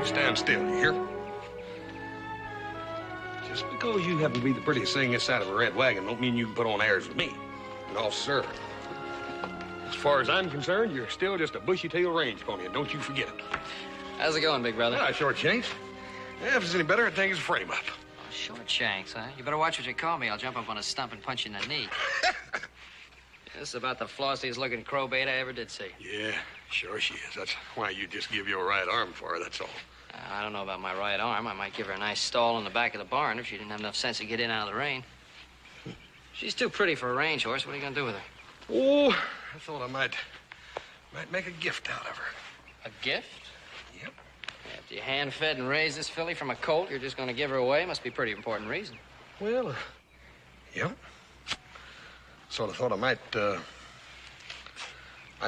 Stand still, you hear? Just because you happen to be the prettiest thing this side of a red wagon don't mean you can put on airs with me. No, sir. As far as I'm concerned, you're still just a bushy-tailed range pony, and don't you forget it. How's it going, big brother? Ah, short shanks. Yeah, if it's any better, I think it's a frame-up. Oh, short shanks, huh? You better watch what you call me. I'll jump up on a stump and punch you in the knee. This is about the flossiest-looking crowbait I ever did see. Yeah, sure she is. That's why you just give your right arm for her, that's all. I don't know about my right arm. I might give her a nice stall in the back of the barn if she didn't have enough sense to get in out of the rain. She's too pretty for a range horse. What are you going to do with her? Oh, I thought I might make a gift out of her. A gift? Yep. After you hand-fed and raised this filly from a colt, you're just going to give her away? Must be a pretty important reason. Well, yep. Sort of thought I might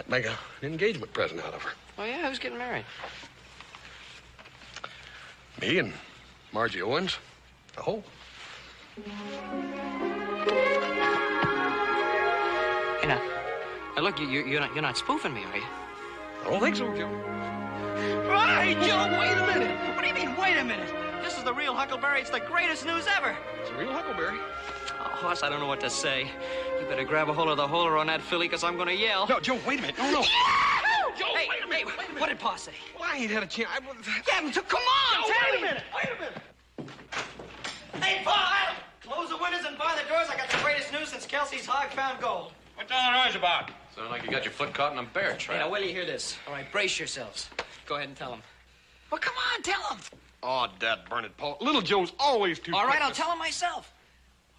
make an engagement present out of her. Oh, yeah? Who's getting married? Me and Margie Owens. Oh. Hey, now look, you're not spoofing me, are you? I don't think so, Joe. Hey, Joe, wait a minute. What do you mean, wait a minute? This is the real Huckleberry. It's the greatest news ever. It's a real Huckleberry. Oh, Hoss, I don't know what to say. You better grab a hold of the holder on that filly, because I'm going to yell. No, Joe, wait a minute. No. Joe, hey, wait a minute. What did Pa say? Well, I ain't had a chance. Yeah, come on, Joe, tell wait me. a minute. Hey, Pa, close the windows and bar the doors. I got the greatest news since Kelsey's hog found gold. What's all the noise about? Sounds like you got your foot caught in a bear trap. Hey, now, wait till you hear this. All right, brace yourselves. Go ahead and tell them. Well, come on, tell them. Oh, Dad, burn it, Paul. Little Joe's always too All right, quick I'll tell them myself.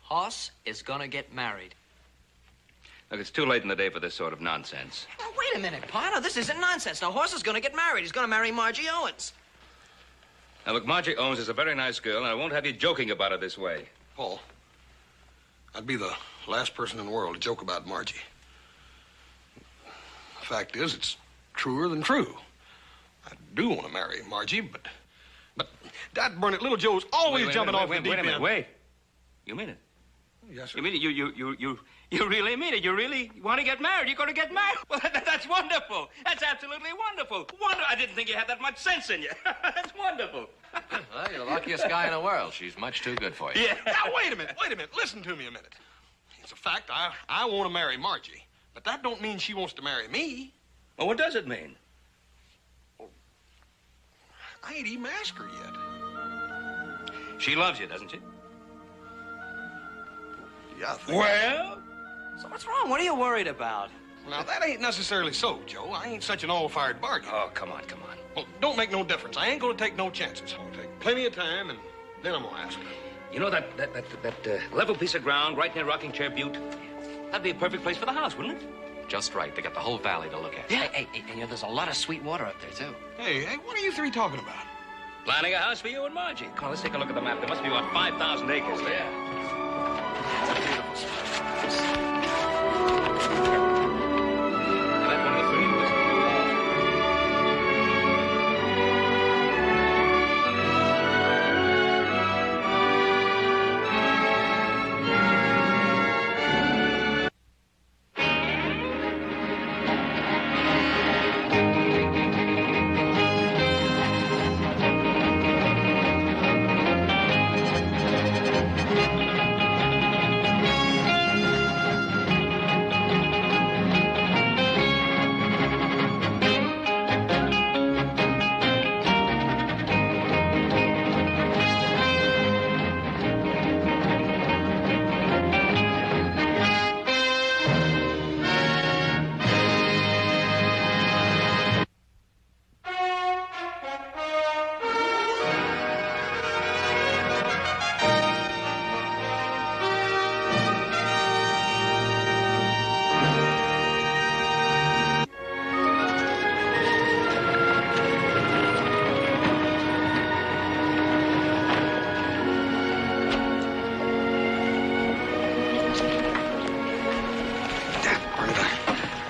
Hoss is gonna get married. Look, it's too late in the day for this sort of nonsense. Now, wait a minute, Pa. Now, this isn't nonsense. Now, Hoss is gonna get married. He's gonna marry Margie Owens. Now, look, Margie Owens is a very nice girl, and I won't have you joking about her this way. Paul, I'd be the last person in the world to joke about Margie. The fact is, it's truer than true. I do want to marry Margie, but Dad, burn it, little Joe's always jumping off the deep end. Wait. You mean it? Yes, sir. You mean it? You really mean it? You really want to get married? You're going to get married? Well, that's wonderful. That's absolutely wonderful. I didn't think you had that much sense in you. That's wonderful. Well, you're the luckiest guy in the world. She's much too good for you. Yeah. Now, wait a minute. Listen to me a minute. It's a fact I want to marry Margie, but that don't mean she wants to marry me. Well, what does it mean? I ain't even asked her yet. She loves you, doesn't she? Yeah, I think. Well? So what's wrong? What are you worried about? Now, that ain't necessarily so, Joe. I ain't such an all-fired bargain. Oh, come on. Well, don't make no difference. I ain't gonna take no chances. I'll take plenty of time, and then I'm gonna ask her. You know that level piece of ground right near Rocking Chair Butte? That'd be a perfect place for the house, wouldn't it? Just right. They got the whole valley to look at. Yeah. Hey, and there's a lot of sweet water up there, too. Hey, what are you three talking about? Planning a house for you and Margie. Come on, let's take a look at the map. There must be about 5,000 acres there. It's a beautiful spot. Now, that's one of the three.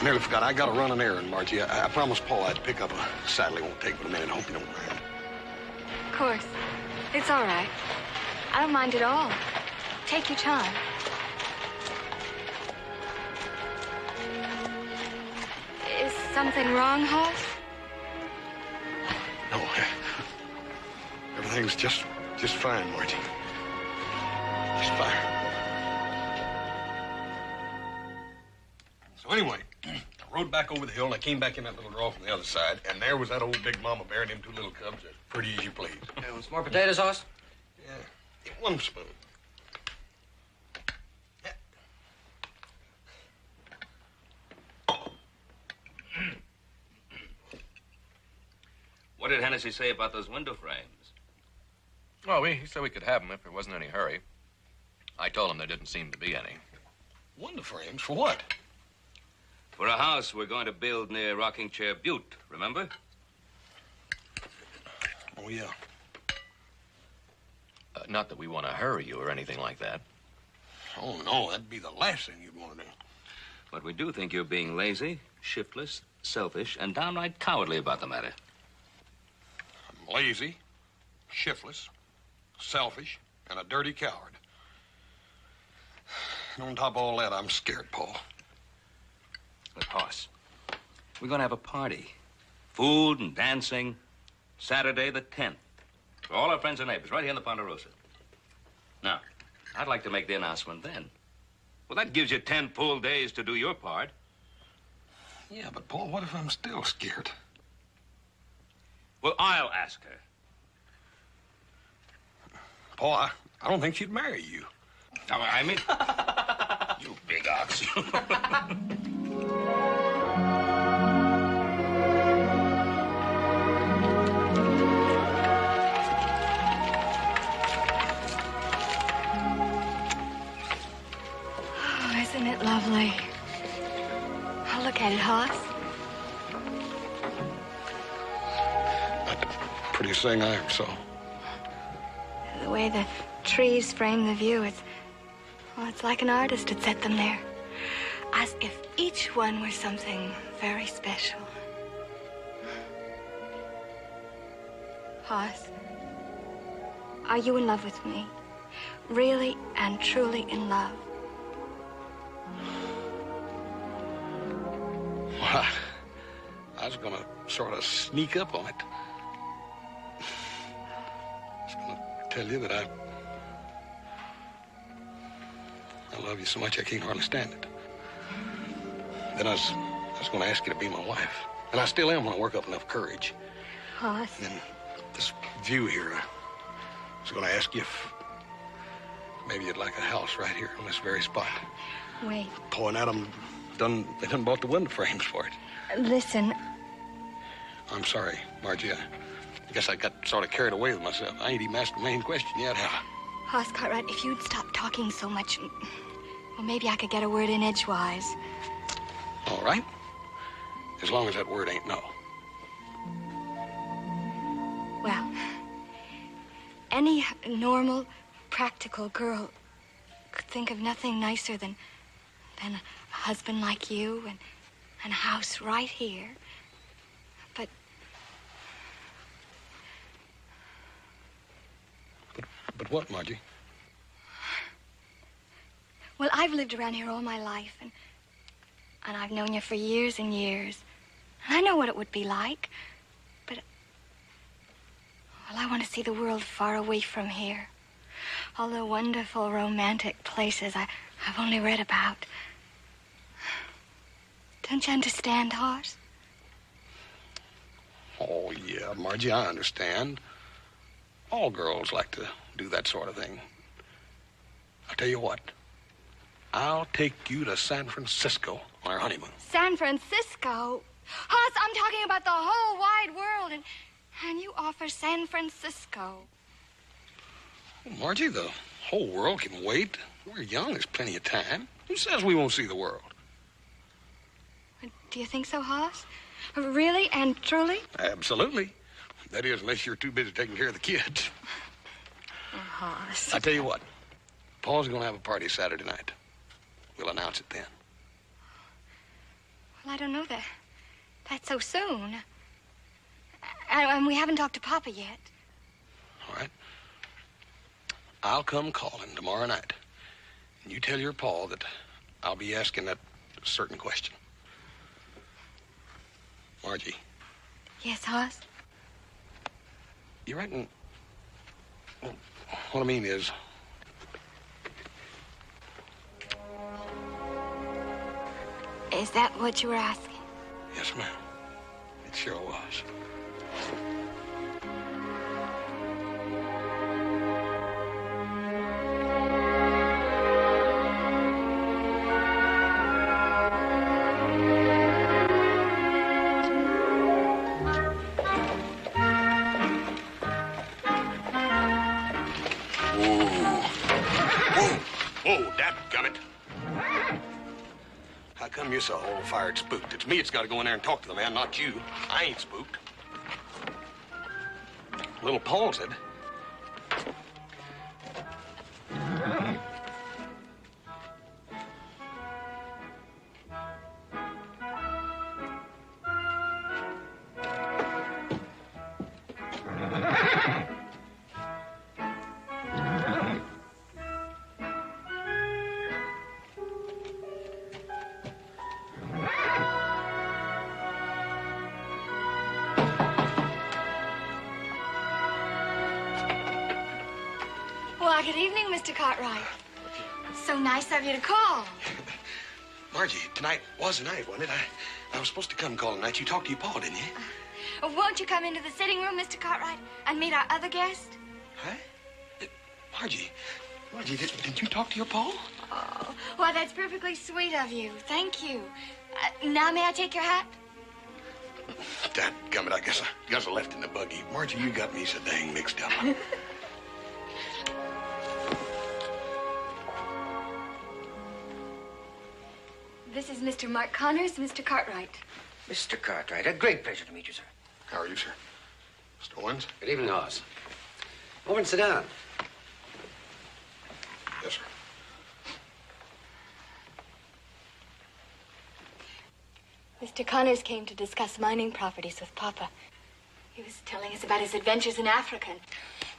Nearly forgot. I got to run an errand, Margie. I promised Paul I'd pick up a saddle. It won't take but a minute. I hope you don't mind. Of course. It's all right. I don't mind at all. Take your time. Is something wrong, Hoss? No, Everything's just fine, Margie. Just fine. So anyway, I rode back over the hill, and I came back in that little draw from the other side, and there was that old big mama bear and them two little cubs, as pretty as you please. Hey, want some more potatoes, Hoss? Yeah, get one spoon. Yeah. What did Hennessy say about those window frames? Well, he said we could have them if there wasn't any hurry. I told him there didn't seem to be any. Window frames? For what? For a house we're going to build near Rocking Chair Butte, remember? Oh, yeah. Not that we want to hurry you or anything like that. Oh, no, that'd be the last thing you'd want to do. But we do think you're being lazy, shiftless, selfish, and downright cowardly about the matter. I'm lazy, shiftless, selfish, and a dirty coward. And on top of all that, I'm scared, Paul. Look, Hoss, we're going to have a party. Food and dancing. Saturday the 10th. For all our friends and neighbors, right here in the Ponderosa. Now, I'd like to make the announcement then. Well, that gives you 10 full days to do your part. Yeah, but Paul, what if I'm still scared? Well, I'll ask her. Paul, I don't think she'd marry you. Oh, I mean, you big ox. Oh, isn't it lovely? Oh, look at it, Hoss. Prettiest thing I ever saw. The way the trees frame the view, it's like an artist had set them there. As if each one were something very special. Hoss, are you in love with me? Really and truly in love? Well, I was gonna sort of sneak up on it. I was gonna tell you that I love you so much I can't hardly stand it. Then I was gonna ask you to be my wife. And I still am when I work up enough courage. Hoss. And then this view here, I was gonna ask you if maybe you'd like a house right here on this very spot. Wait. Paul and Adam they done bought the window frames for it. Listen. I'm sorry, Margie. I guess I got sort of carried away with myself. I ain't even asked the main question yet, have I? Hoss Cartwright, if you'd stop talking so much, well, maybe I could get a word in edgewise. All right. As long as that word ain't no. Well, any normal, practical girl could think of nothing nicer than a husband like you and a house right here. But what, Margie? Well, I've lived around here all my life, and I've known you for years and years. And I know what it would be like. But, well, I want to see the world far away from here. All the wonderful, romantic places I've only read about. Don't you understand, Hoss? Oh, yeah, Margie, I understand. All girls like to do that sort of thing. I'll tell you what. I'll take you to San Francisco on our honeymoon. San Francisco? Hoss, I'm talking about the whole wide world, and you offer San Francisco. Well, Margie, the whole world can wait. We're young. There's plenty of time. Who says we won't see the world? Do you think so, Hoss? Really and truly? Absolutely. That is, unless you're too busy taking care of the kids. Oh, Hoss. I tell you what. Paul's going to have a party Saturday night. We'll announce it then. Well, I don't know that. That's so soon. And we haven't talked to Papa yet. All right. I'll come calling tomorrow night. And you tell your Paul that I'll be asking that certain question. Margie. Yes, Hoss? You reckon What I mean is... Is that what you were asking? Yes, ma'am. It sure was. Whoa, dadgummit. How come you're so whole-fired spooked? It's me that's got to go in there and talk to the man, not you. I ain't spooked. Little Paul said. Well, good evening, Mr. Cartwright. So nice of you to call. Margie, tonight was the night, wasn't it? I was supposed to come call tonight. You talked to your pa, didn't you? Won't you come into the sitting room, Mr. Cartwright, and meet our other guest? Huh? Margie, did you talk to your pa? Oh, why, that's perfectly sweet of you. Thank you. Now, may I take your hat? Dadgummit, I guess I left in the buggy. Margie, you got me so dang mixed up. This is Mr. Mark Connors, Mr. Cartwright. Mr. Cartwright, a great pleasure to meet you, sir. How are you, sir? Mr. Owens? Good evening, Hoss. Over and sit down. Yes, sir. Mr. Connors came to discuss mining properties with Papa. He was telling us about his adventures in Africa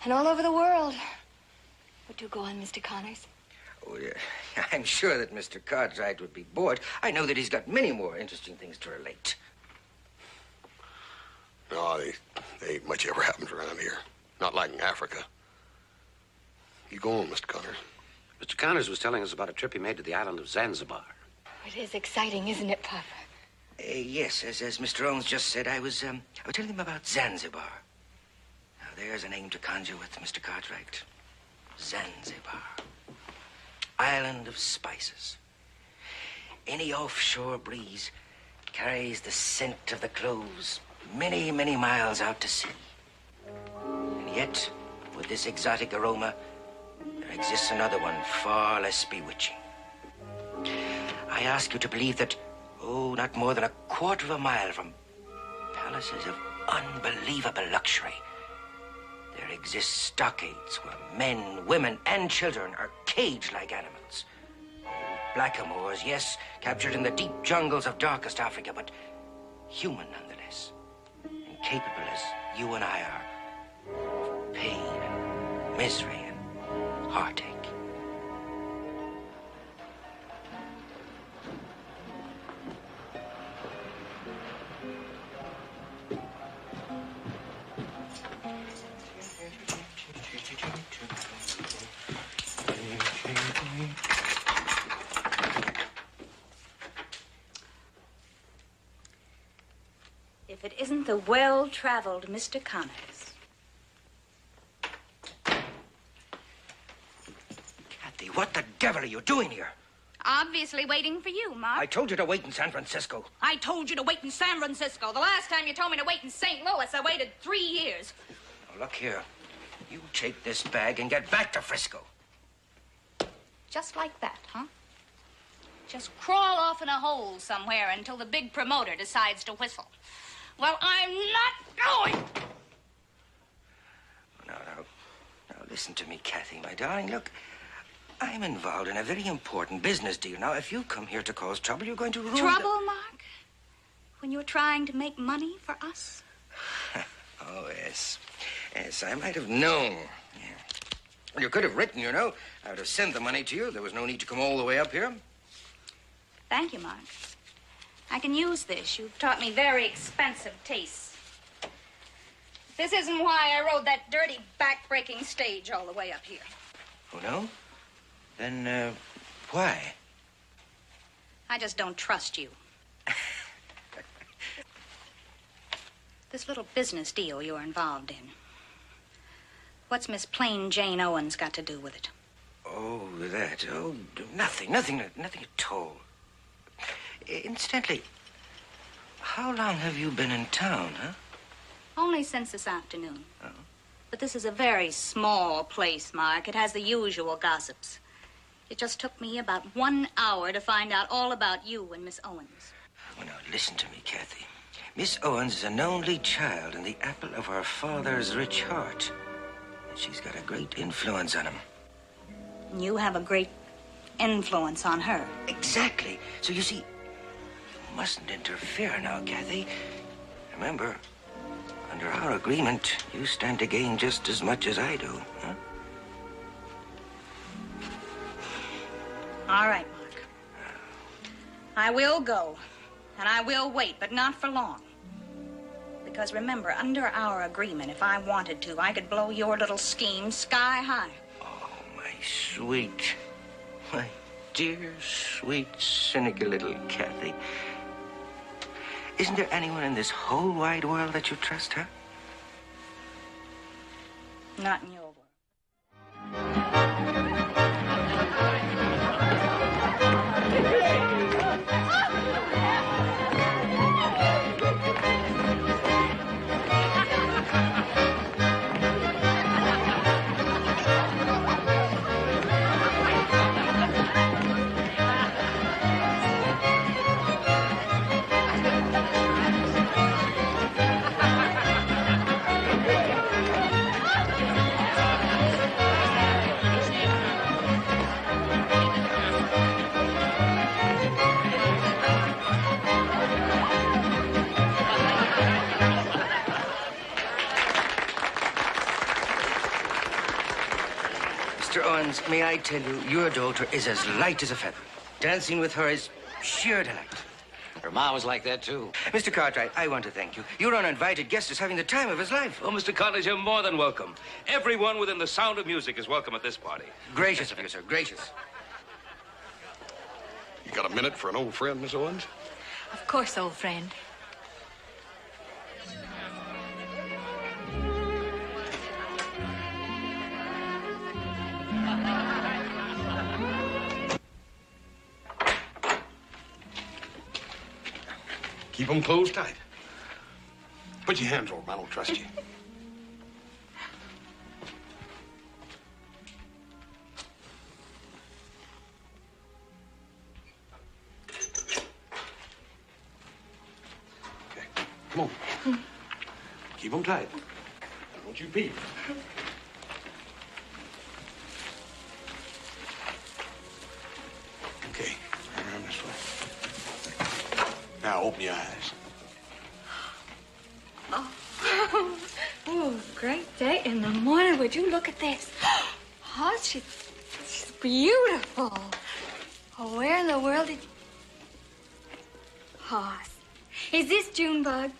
and all over the world. Would you go on, Mr. Connors? Oh, yeah. I'm sure that Mr. Cartwright would be bored. I know that he's got many more interesting things to relate. No, they ain't much ever happens around here. Not like in Africa. You go on, Mr. Connors. Mr. Connors was telling us about a trip he made to the island of Zanzibar. It is exciting, isn't it, Papa? Yes, as Mr. Owens just said, I was telling him about Zanzibar. Now, there's a name to conjure with, Mr. Cartwright. Zanzibar. Island of spices. Any offshore breeze carries the scent of the cloves many, many miles out to sea. And yet, with this exotic aroma, there exists another one far less bewitching. I ask you to believe that, not more than a quarter of a mile from palaces of unbelievable luxury, there exist stockades where men, women, and children are caged like animals. Blackamoors, yes, captured in the deep jungles of darkest Africa, but human nonetheless, and capable as you and I are of pain and misery and heartache. If it isn't the well-traveled Mr. Connors. Kathy, what the devil are you doing here? Obviously waiting for you, Mark. I told you to wait in San Francisco. I told you to wait in San Francisco. The last time you told me to wait in St. Louis, I waited 3 years. Now, look here. You take this bag and get back to Frisco. Just like that, huh? Just crawl off in a hole somewhere until the big promoter decides to whistle. Well, I'm not going. Now, listen to me, Kathy, my darling. Look, I'm involved in a very important business deal. Now, if you come here to cause trouble, you're going to ruin Trouble, Mark? When you're trying to make money for us? Oh, yes. Yes, I might have known. Yeah. You could have written, you know. I would have sent the money to you. There was no need to come all the way up here. Thank you, Mark. I can use this. You've taught me very expensive tastes. This isn't why I rode that dirty, back-breaking stage all the way up here. Oh, no? Then, why? I just don't trust you. This little business deal you're involved in. What's Miss Plain Jane Owens got to do with it? Oh, that. Oh, nothing at all. Incidentally, how long have you been in town, huh? Only since this afternoon. Oh. But this is a very small place, Mark. It has the usual gossips. It just took me about 1 hour to find out all about you and Miss Owens. Well, now, listen to me, Kathy. Miss Owens is an only child and the apple of her father's rich heart. And she's got a great influence on him. You have a great influence on her. Exactly. So, you see, you mustn't interfere now, Kathy. Remember, under our agreement, you stand to gain just as much as I do, huh? All right, Mark. I will go, and I will wait, but not for long. Because remember, under our agreement, if I wanted to, I could blow your little scheme sky high. Oh, my sweet, my dear, sweet, cynical little Kathy. Isn't there anyone in this whole wide world that you trust, huh? Not in your world. Mr. Owens, may I tell you, your daughter is as light as a feather. Dancing with her is sheer delight. Her ma was like that, too. Mr. Cartwright, I want to thank you. Your uninvited guest is having the time of his life. Oh, Mr. Cottage, you're more than welcome. Everyone within the sound of music is welcome at this party. Gracious of you, sir, gracious. You got a minute for an old friend, Miss Owens? Of course, old friend. Keep them closed tight. Put your hands over them. I don't trust you. Okay, come on. Keep them tight. Don't you peep. Okay, around this way. Now open your eyes. Oh, great day in the morning. Would you look at this? Oh, she's beautiful. Oh, where in the world did you... Oh, is this Junebug?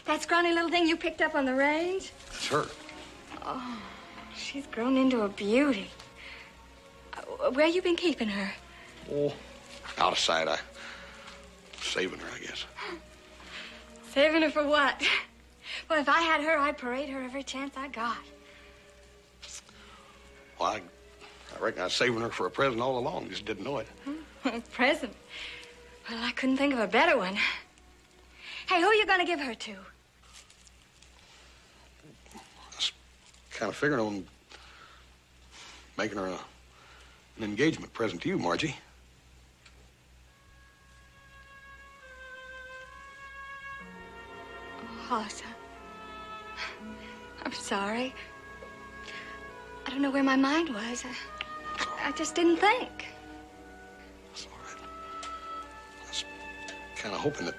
That scrawny little thing you picked up on the range? That's her. Oh, she's grown into a beauty. Where you been keeping her? Oh, out of sight. I'm saving her, I guess. Saving her for what? Well, if I had her, I'd parade her every chance I got. Well, I reckon I was saving her for a present all along. Just didn't know it. A present? Well, I couldn't think of a better one. Hey, who are you going to give her to? I was kind of figuring on making her an engagement present to you, Margie. Oh, son. I'm sorry. I don't know where my mind was. I just didn't think. That's all right. I was kind of hoping that,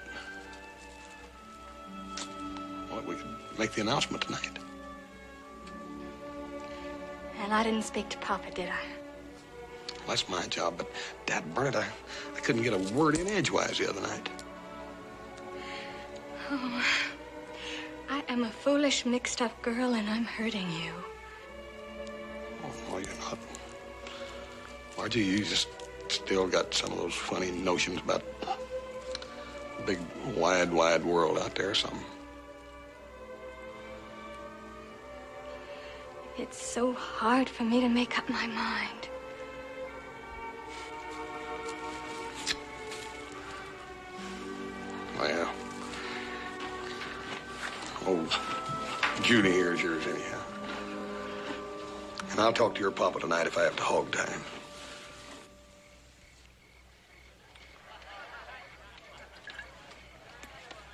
well, we could make the announcement tonight. And I didn't speak to Papa, did I? Well, that's my job, but Dad Bernard, I couldn't get a word in edgewise the other night. Oh, I am a foolish, mixed-up girl, and I'm hurting you. Oh, no, you're not. Margie, you just still got some of those funny notions about the big, wide, wide world out there or something. It's so hard for me to make up my mind. Well, old Judy here is yours anyhow. And I'll talk to your papa tonight if I have to hog time.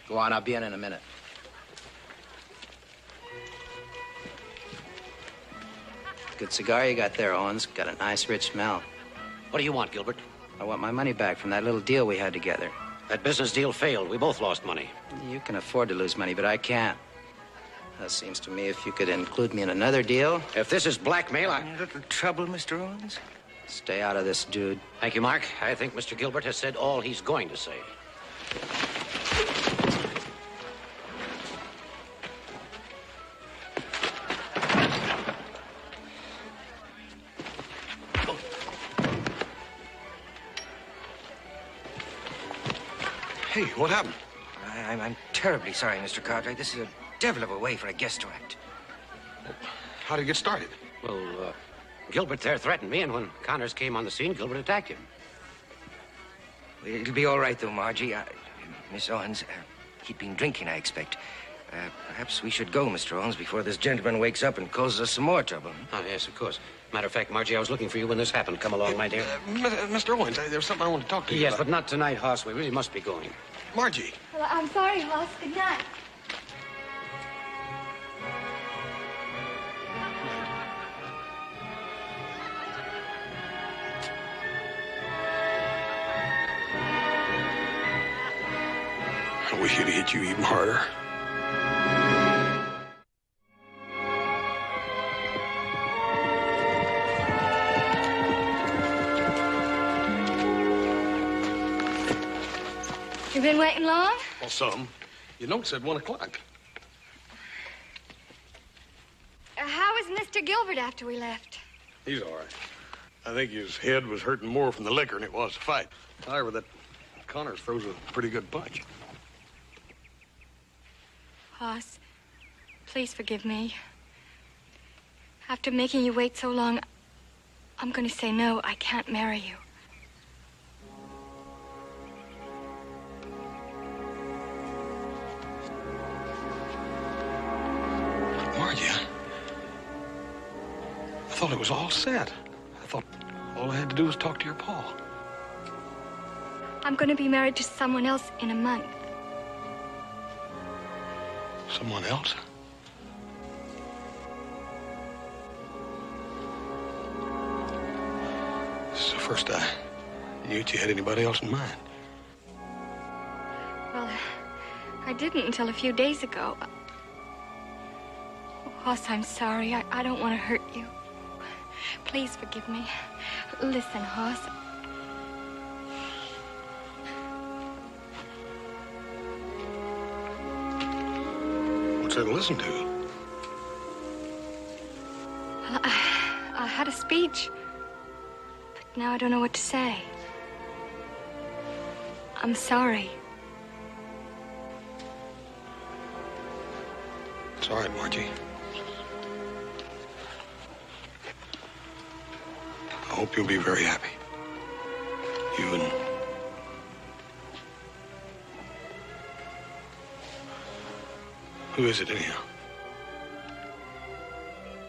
Go on, I'll be in a minute. Good cigar you got there, Owens. Got a nice, rich smell. What do you want, Gilbert? I want my money back from that little deal we had together. That business deal failed. We both lost money. You can afford to lose money, but I can't. It seems to me if you could include me in another deal. If this is blackmail, A little trouble, Mr. Owens? Stay out of this, dude. Thank you, Mark. I think Mr. Gilbert has said all he's going to say. Hey, what happened? I'm terribly sorry, Mr. Cartwright. This is a devil of a way for a guest to act. How did it get started? Well, Gilbert there threatened me, and when Connors came on the scene, Gilbert attacked him. It'll be all right, though, Margie. Miss Owens, he'd been drinking, I expect. Perhaps we should go, Mr. Owens, before this gentleman wakes up and causes us some more trouble. Oh, yes, of course. Matter of fact, Margie, I was looking for you when this happened. Come along, my dear. Mr. Owens, there's something I want to talk to you Yes, about. but not tonight, Hoss. We really must be going. Margie. Well, I'm sorry, Hoss. Good night. I wish he'd hit you even harder. You been waiting long? Well, some. Your note said 1 o'clock. How was Mr. Gilbert after we left? He's all right. I think his head was hurting more from the liquor than it was the fight. However, that Connors throws a pretty good punch. Hoss, please forgive me. After making you wait so long, I'm going to say no. I can't marry you. Margie, I thought it was all set. I thought all I had to do was talk to your pa. I'm going to be married to someone else in a month. Someone else? This is the first I knew that you had anybody else in mind. Well, I didn't until a few days ago. Oh, Hoss, I'm sorry. I don't want to hurt you. Please forgive me. Listen, Hoss. What's there to listen to? Well, I had a speech, but now I don't know what to say. I'm sorry. It's all right, Margie. I hope you'll be very happy. You and... Who is it, anyhow?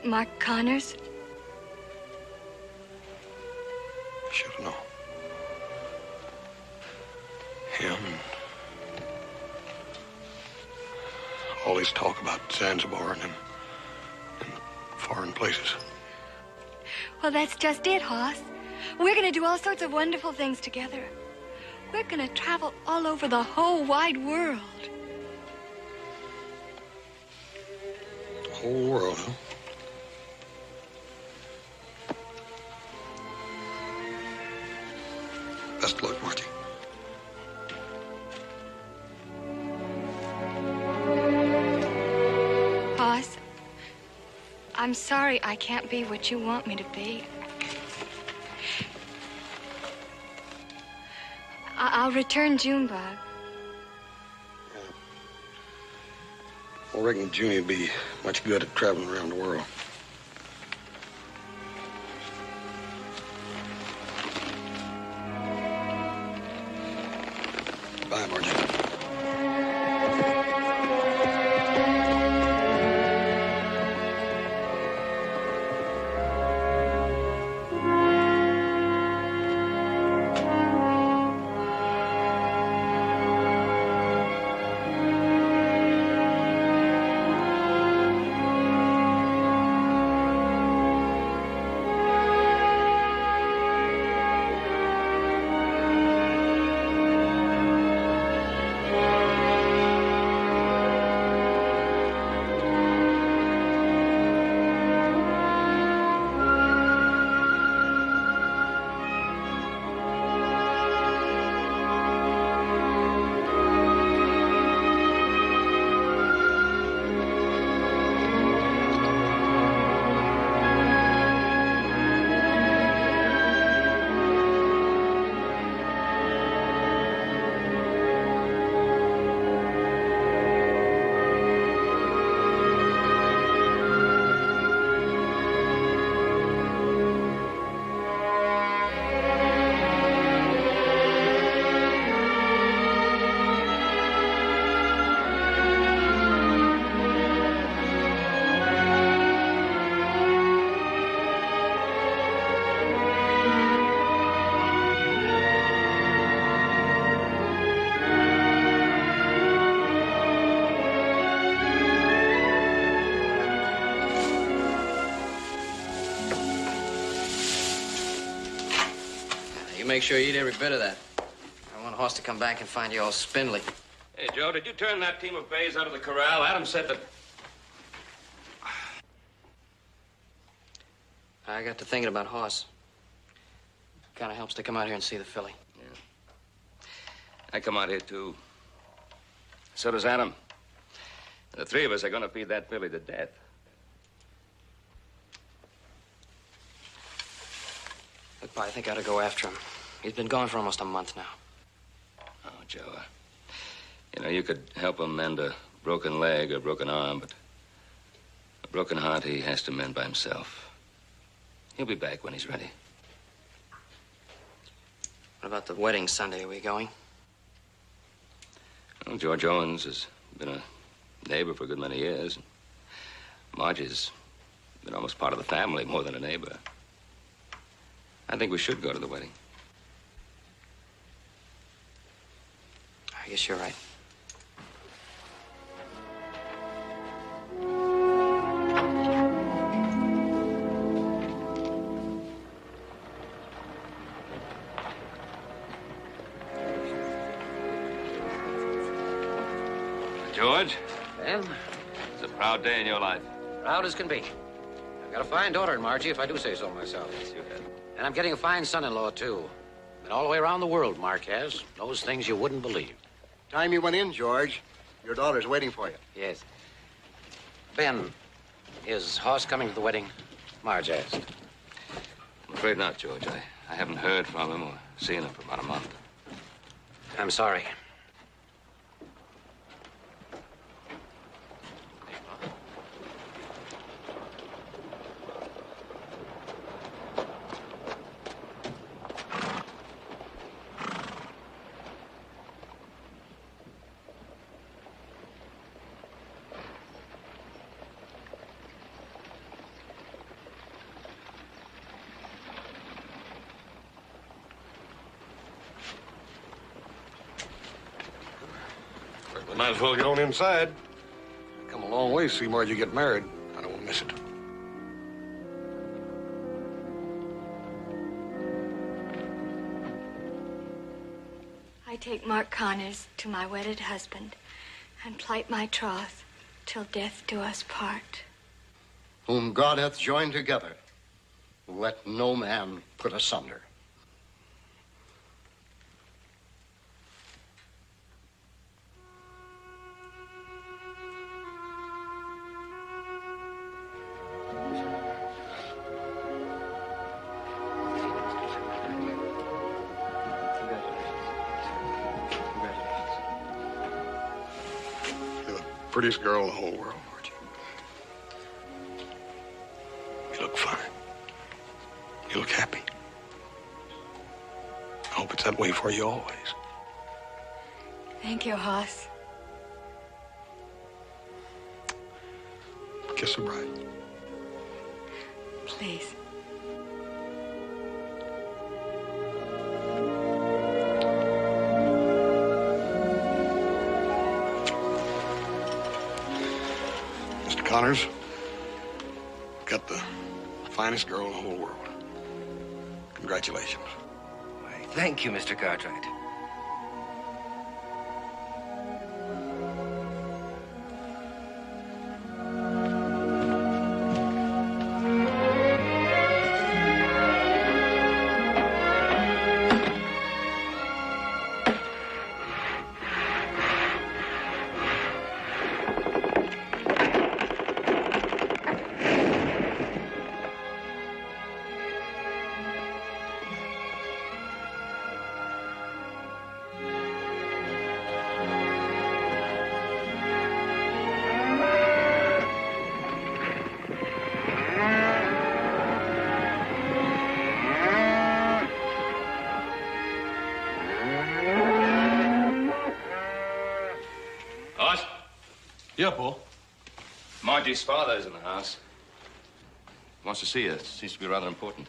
Mark Connors? I should have known. Him and all his talk about Zanzibar and foreign places. Well, that's just it, Hoss. We're going to do all sorts of wonderful things together. We're going to travel all over the whole wide world. The whole world, huh? Best of luck, Margie. Hoss, I'm sorry I can't be what you want me to be. I'll return Junebug. I reckon Junie would be much good at traveling around the world. Bye, Margie. You make sure you eat every bit of that. I want Hoss to come back and find you all spindly. Hey, Joe, did you turn that team of bays out of the corral? Adam said that... I got to thinking about Hoss. Kind of helps to come out here and see the filly. Yeah. I come out here, too. So does Adam. The three of us are going to feed that filly to death. Look, Pa, I think I ought to go after him. He's been gone for almost a month now. Oh, Joe, you know, you could help him mend a broken leg or broken arm, but a broken heart he has to mend by himself. He'll be back when he's ready. What about the wedding Sunday? Are we going? Well, George Owens has been a neighbor for a good many years. Margie's been almost part of the family more than a neighbor. I think we should go to the wedding. I guess you're right. George, Ben, it's a proud day in your life. proud as can be. I've got a fine daughter in Margie, if I do say so myself. Yes, you have. And I'm getting a fine son-in-law, too. Been all the way around the world, Mark has. Knows things you wouldn't believe. Time you went in, George. Your daughter's waiting for you. Yes. Ben, is Hoss coming to the wedding? Marge asked. I'm afraid not, George. I haven't heard from him or seen him for about a month. I'm sorry. We might as well get on inside. Come a long way to see Margie get married. I don't want to miss it. I take Mark Connors to my wedded husband and plight my troth till death do us part. Whom God hath joined together, let no man put asunder. Prettiest girl in the whole world, Margie. You look fine. You look happy. I hope it's that way for you always. Thank you, Hoss. Kiss the bride. Please. Mr. Connors, got the finest girl in the whole world. Congratulations. Why, thank you, Mr. Cartwright. Hoss? Yeah, Paul. Margie's father's in the house. Wants to see you. Seems to be rather important.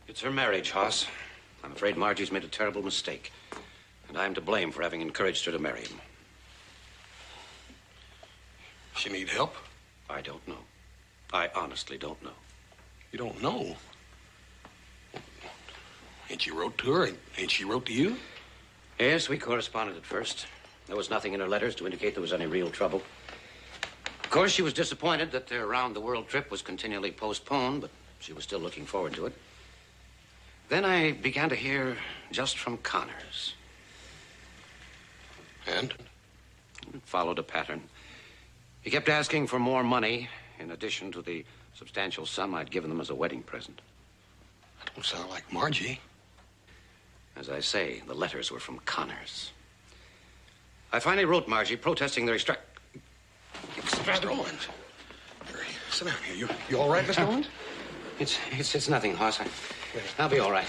It's her marriage, Hoss. I'm afraid Margie's made a terrible mistake. And I'm to blame for having encouraged her to marry him. She need help? I don't know. I honestly don't know. You don't know? Ain't she wrote to her? Ain't she wrote to you? Yes, we corresponded at first. There was nothing in her letters to indicate there was any real trouble. Of course, she was disappointed that their round-the-world trip was continually postponed, but she was still looking forward to it. Then I began to hear just from Connors. And? It followed a pattern. He kept asking for more money in addition to the substantial sum I'd given them as a wedding present. That don't sound like Margie. As I say, the letters were from Connors. I finally wrote Margie protesting their Mr. Owens. Hurry, sit down here. You all right, Mr. Owens? It's nothing, Hoss. I'll be all right.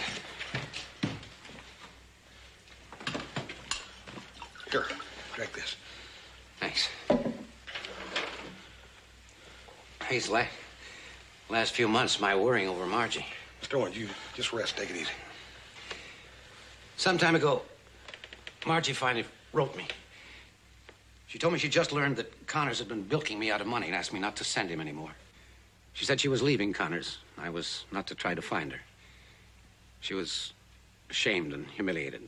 Here, drink this. Thanks. These last few months, my worrying over Margie. Mr. Owens, you just rest. Take it easy. Some time ago, Margie finally wrote me. She told me she just learned that Connors had been bilking me out of money and asked me not to send him anymore. She said she was leaving Connors. I was not to try to find her. She was ashamed and humiliated.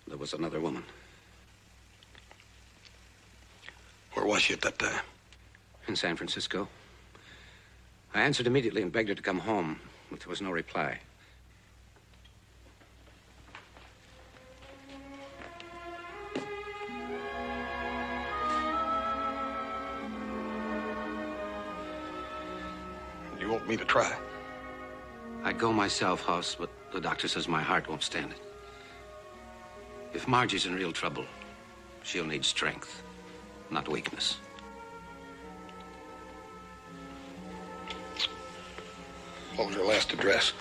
There was another woman. Where was she at that time? In San Francisco. I answered immediately and begged her to come home, but there was no reply. You want me to try? I'd go myself, Hoss, but the doctor says my heart won't stand it. If Margie's in real trouble, she'll need strength, not weakness. What was her last address?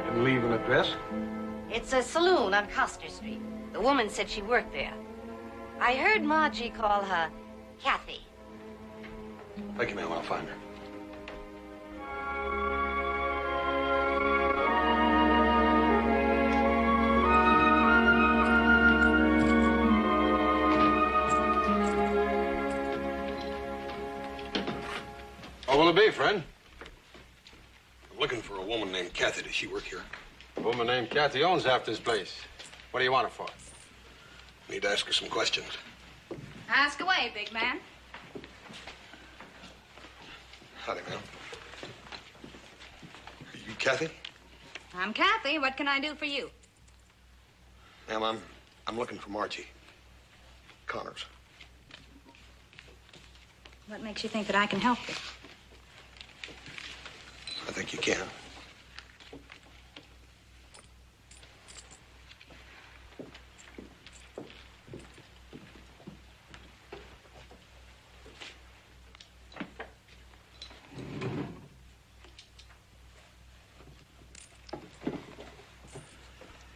Didn't leave an address? It's a saloon on Coster Street. The woman said she worked there. I heard Margie call her Kathy. Thank you, ma'am. I'll find her. What will it be, friend? I'm looking for a woman named Kathy. Does she work here? A woman named Kathy owns half this place. What do you want her for? Need to ask her some questions. Ask away, big man. Howdy, ma'am. Are you Kathy? I'm Kathy. What can I do for you? Ma'am, I'm looking for Margie Connors. What makes you think that I can help you? I think you can.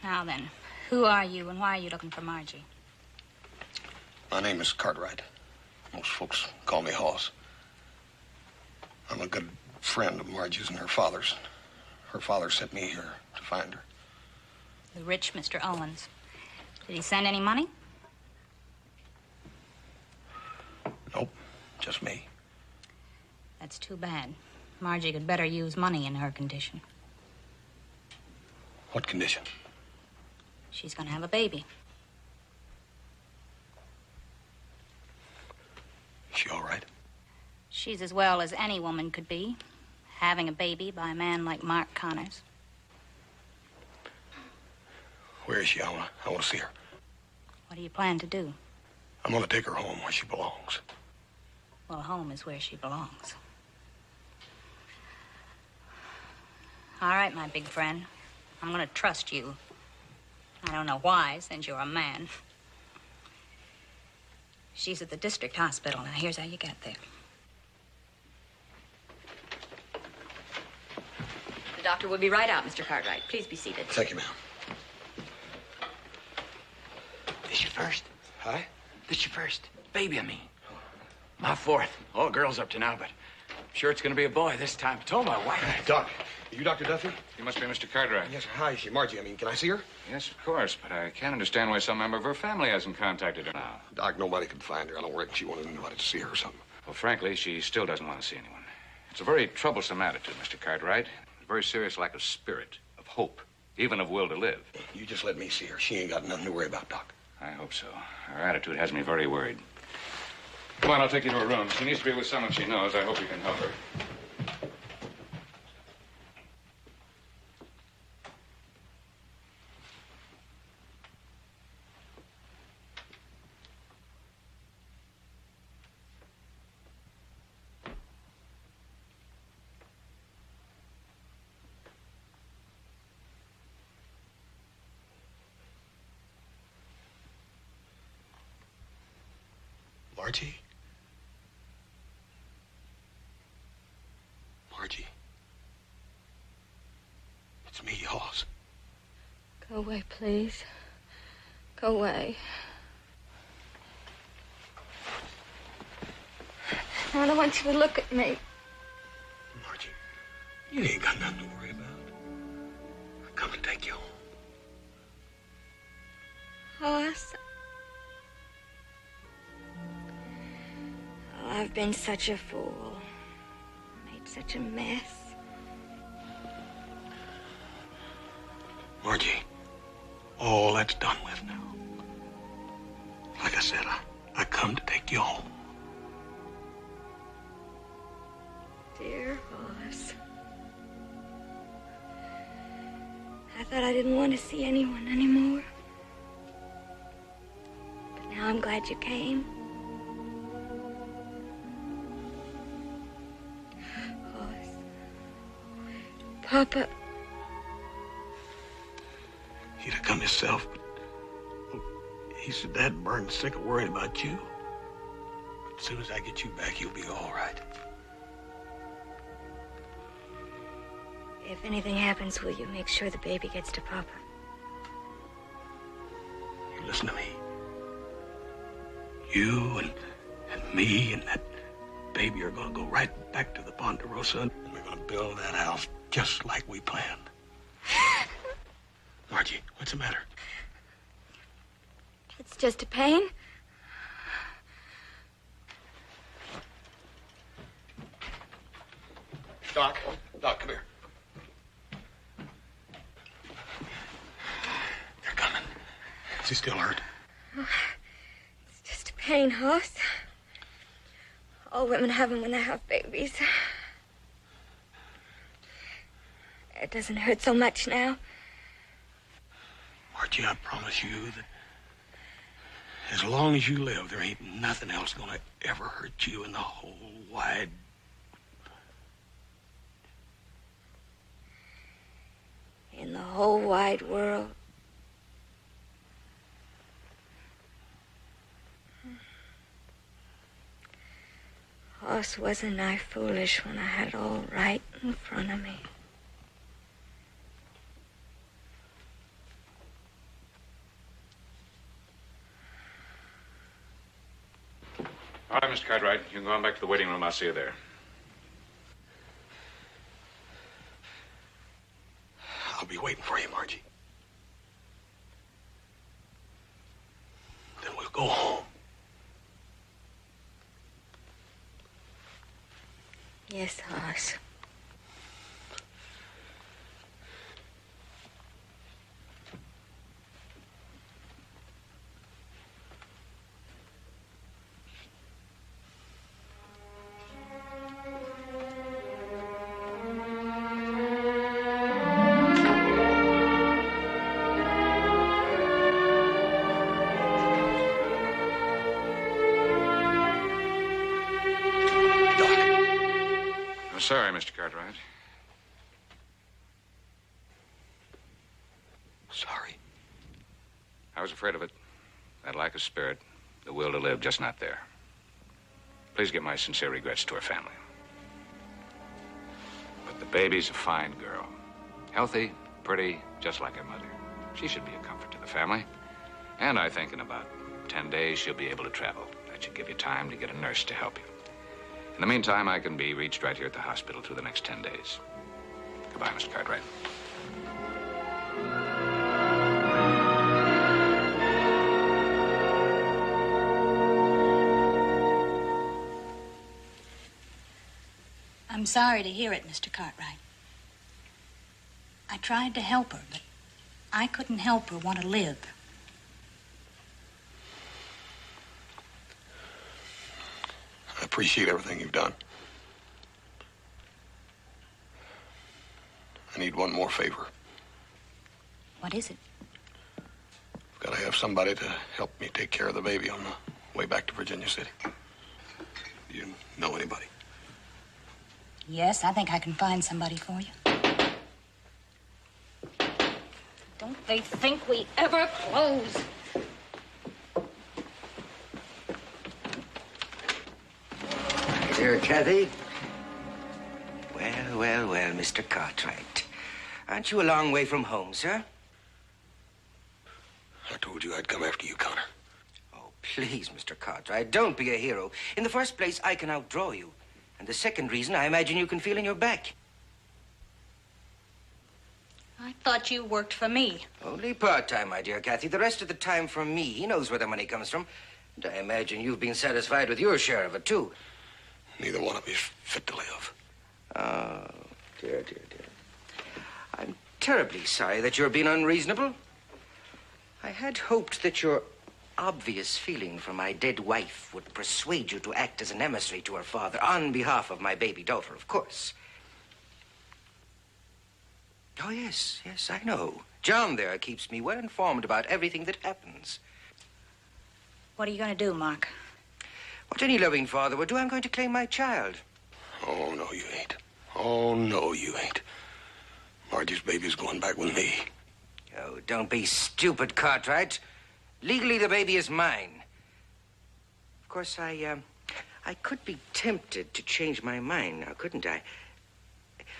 Now then, who are you and why are you looking for Margie? My name is Cartwright. Most folks call me Hoss. I'm a good friend of Margie's and her father's. Her father sent me here to find her. The rich Mr. Owens. Did he send any money? Nope, just me. That's too bad. Margie could better use money in her condition. What condition? She's gonna have a baby. Is she all right? She's as well as any woman could be, having a baby by a man like Mark Connors. Where is she? I want to see her. What do you plan to do? I'm going to take her home where she belongs. Well, home is where she belongs. All right, my big friend. I'm gonna trust you. I don't know why, since you're a man. She's at the district hospital. Now, here's how you get there. The doctor will be right out, Mr. Cartwright. Please be seated. Thank you, ma'am. This your first? Hi? This your first? Baby, I mean. My fourth. All girls up to now, but I'm sure it's gonna be a boy this time. Told my wife. Doc, are you Dr. Duffy? You must be Mr. Cartwright. Yes, sir. Hi, is she Margie? I mean, can I see her? Yes, of course, but I can't understand why some member of her family hasn't contacted her now. Doc, nobody could find her. I don't reckon she wanted anybody to see her or something. Well, frankly, she still doesn't want to see anyone. It's a very troublesome attitude, Mr. Cartwright. A very serious lack of spirit, of hope, even of will to live. You just let me see her. She ain't got nothing to worry about, Doc. I hope so. Her attitude has me very worried. Come on, I'll take you to her room. She needs to be with someone she knows. I hope you can help her. Margie? Margie? It's me, Hoss. Go away, please. Go away. I don't want you to look at me. Margie, you ain't got nothing to worry about. I'm coming to take you home. Hoss. Oh, I've been such a fool. Made such a mess. Margie, all that's done with now. Like I said, I come to take you home. Dear Hoss. I thought I didn't want to see anyone anymore. But now I'm glad you came. Hoss. Papa. He'd have come himself, but he said Dad burned sick of worrying about you. But as soon as I get you back, you'll be all right. If anything happens, will you make sure the baby gets to Papa? You listen to me. You and me and that baby are going to go right back to the Ponderosa, and we're going to build that house just like we planned. Margie, what's the matter? It's just a pain. Doc, come here. They're coming. Is he still hurt? Oh, it's just a pain, Hoss. All women have them when they have babies. It doesn't hurt so much now. Margie, I promise you that as long as you live, there ain't nothing else gonna ever hurt you in the whole wide... In the whole wide world. Hoss, wasn't I foolish when I had it all right in front of me? All right, Mr. Cartwright, you can go on back to the waiting room. I'll see you there. I'll be waiting for you, Margie. Then we'll go home. Yes, Hoss. I'm sorry, Mr. Cartwright. Sorry. I was afraid of it. That lack of spirit, the will to live, just not there. Please give my sincere regrets to her family. But the baby's a fine girl. Healthy, pretty, just like her mother. She should be a comfort to the family. And I think in about 10 days, she'll be able to travel. That should give you time to get a nurse to help you. In the meantime, I can be reached right here at the hospital through the next 10 days. Goodbye, Mr. Cartwright. I'm sorry to hear it, Mr. Cartwright. I tried to help her, but I couldn't help her want to live. I appreciate everything you've done. I need one more favor. What is it? I've got to have somebody to help me take care of the baby on the way back to Virginia City. Do you know anybody? Yes, I think I can find somebody for you. Don't they think we ever close? Dear Kathy. Well, Mr. Cartwright. Aren't you a long way from home, sir? I told you I'd come after you, Connor. Oh, please, Mr. Cartwright, don't be a hero. In the first place, I can outdraw you. And the second reason, I imagine you can feel in your back. I thought you worked for me. Only part-time, my dear Kathy. The rest of the time from me. He knows where the money comes from. And I imagine you've been satisfied with your share of it, too. Neither one of you's fit to live. Oh, dear. I'm terribly sorry that you're being unreasonable. I had hoped that your obvious feeling for my dead wife would persuade you to act as an emissary to her father on behalf of my baby daughter, of course. Oh, yes, I know. John there keeps me well informed about everything that happens. What are you going to do, Mark? What any loving father would do, I'm going to claim my child. Oh, no, you ain't. Oh, no, you ain't. Margie's baby's going back with me. Oh, don't be stupid, Cartwright. Legally, the baby is mine. Of course, I could be tempted to change my mind now, couldn't I?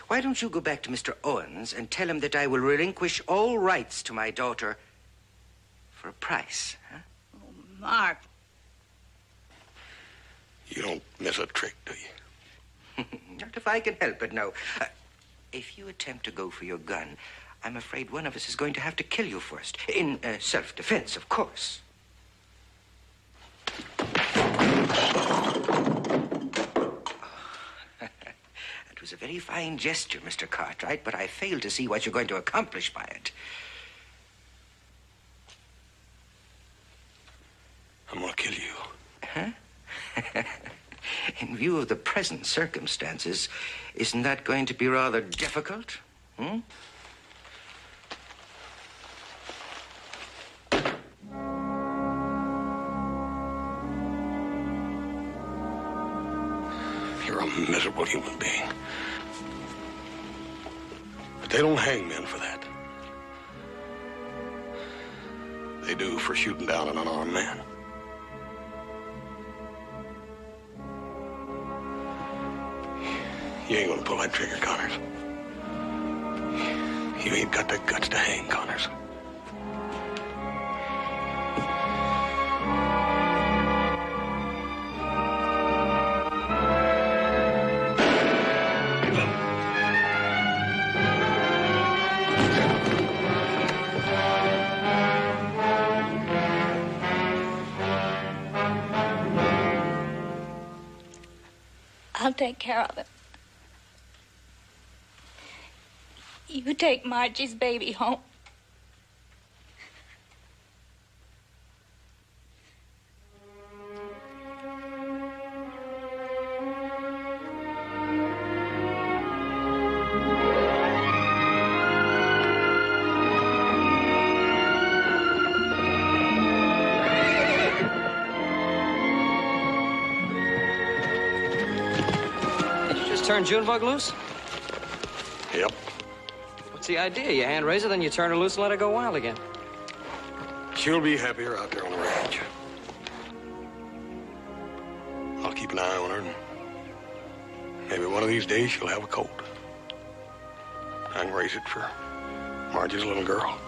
Why don't you go back to Mr. Owens and tell him that I will relinquish all rights to my daughter for a price, huh? Oh, Mark. You don't miss a trick, do you? Not if I can help it, no. If you attempt to go for your gun, I'm afraid one of us is going to have to kill you first. In self-defense, of course. It was a very fine gesture, Mr. Cartwright, but I fail to see what you're going to accomplish by it. I'm gonna kill you. Huh? In view of the present circumstances, isn't that going to be rather difficult? Hmm? You're a miserable human being. But they don't hang men for that. They do for shooting down an unarmed man. You ain't gonna pull that trigger, Connors. You ain't got the guts to hang, Connors. I'll take care of it. You take Margie's baby home. Turn Junebug loose? Yep. What's the idea? You hand raise her, then you turn her loose and let her go wild again. She'll be happier out there on the range. I'll keep an eye on her, and maybe one of these days she'll have a colt. I can raise it for Margie's little girl.